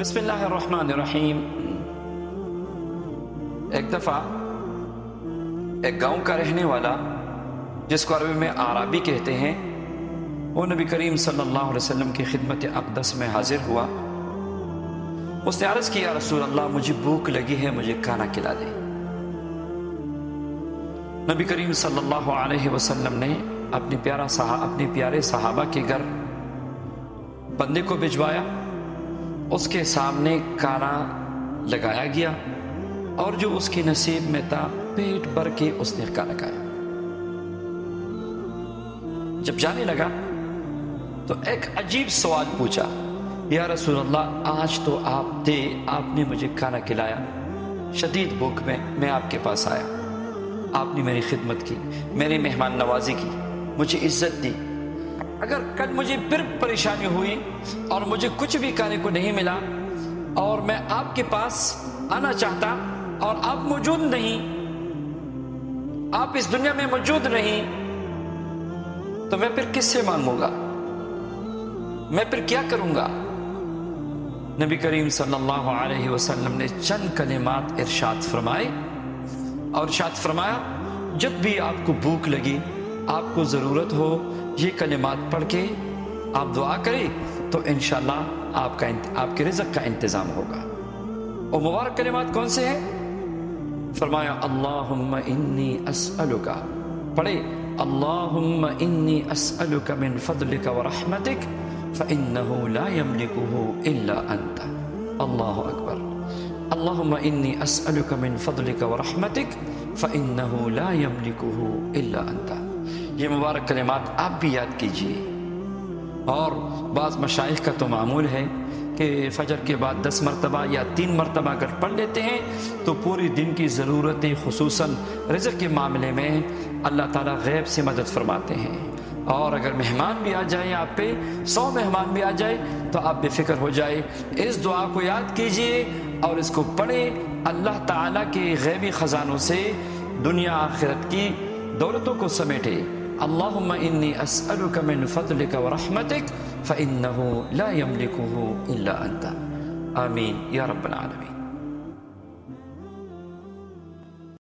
بسم اللہ الرحمن الرحیم۔ ایک دفعہ ایک گاؤں کا رہنے والا، جس کو عربی میں اعرابی کہتے ہیں، وہ نبی کریم صلی اللہ علیہ وسلم کی خدمت اقدس میں حاضر ہوا۔ اس نے عرض کیا، رسول اللہ مجھے بھوک لگی ہے، مجھے کھانا کھلا دیں۔ نبی کریم صلی اللہ علیہ وسلم نے اپنے پیارے صحابہ کے گھر بندے کو بھجوایا، اس کے سامنے کھانا لگایا گیا اور جو اس کے نصیب میں تھا پیٹ بھر کے اس نے کھانا کھایا۔ جب جانے لگا تو ایک عجیب سوال پوچھا، یا رسول اللہ آج تو آپ نے مجھے کھانا کھلایا، شدید بھوک میں آپ کے پاس آیا، آپ نے میری خدمت کی، میری مہمان نوازی کی، مجھے عزت دی۔ اگر کل مجھے پھر پریشانی ہوئی اور مجھے کچھ بھی کھانے کو نہیں ملا اور میں آپ کے پاس آنا چاہتا اور آپ موجود نہیں، آپ اس دنیا میں موجود نہیں، تو میں پھر کس سے مانگوں گا؟ میں پھر کیا کروں گا؟ نبی کریم صلی اللہ علیہ وسلم نے چند کلمات ارشاد فرمائے اور ارشاد فرمایا، جب بھی آپ کو بھوک لگی، آپ کو ضرورت ہو، یہ کلمات پڑھ کے آپ دعا کریں تو انشاءاللہ آپ کے رزق کا انتظام ہوگا۔ اور مبارک کلمات کون سے ہیں؟ فرمایا، اللہم انی اسألک، پڑھے، اللہم انی اسألک من فضلک ورحمتک فإنہ لا یملکہ الا انت۔ اللہ اکبر۔ اللہم انی اسألک من فضلک ورحمتک فإنہ لا یملکہ الا انت۔ یہ مبارک کلمات آپ بھی یاد کیجئے۔ اور بعض مشائخ کا تو معمول ہے کہ فجر کے بعد 10 مرتبہ یا 3 مرتبہ اگر پڑھ لیتے ہیں تو پوری دن کی ضرورتیں، خصوصاً رزق کے معاملے میں اللہ تعالیٰ غیب سے مدد فرماتے ہیں۔ اور اگر مہمان بھی آ جائیں آپ پہ، 100 مہمان بھی آ جائے تو آپ بے فکر ہو جائے، اس دعا کو یاد کیجئے اور اس کو پڑھیں۔ اللہ تعالیٰ کے غیبی خزانوں سے دنیا آخرت کی دولتوں کو سمیٹے۔ اللہم انی اسألک من فضلک ورحمتک فإنہ لا یملکہ الا انت۔ آمین یا رب العالمین۔